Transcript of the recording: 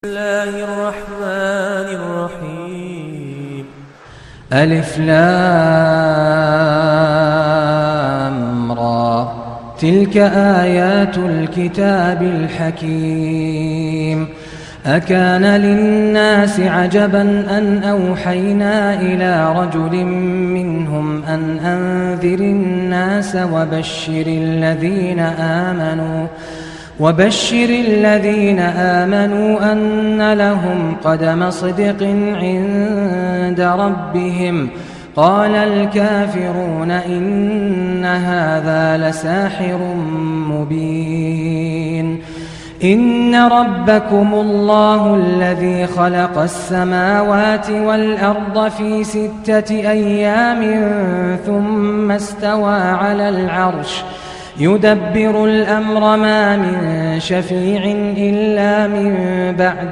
الله الرحمن الرحيم ألف لام را تلك آيات الكتاب الحكيم أكان للناس عجبا أن أوحينا إلى رجل منهم أن أنذر الناس وبشر الذين آمنوا أن لهم قدم صدق عند ربهم قال الكافرون إن هذا لساحر مبين إن ربكم الله الذي خلق السماوات والأرض في 6 أيام ثم استوى على العرش يدبر الأمر ما من شفيع إلا من بعد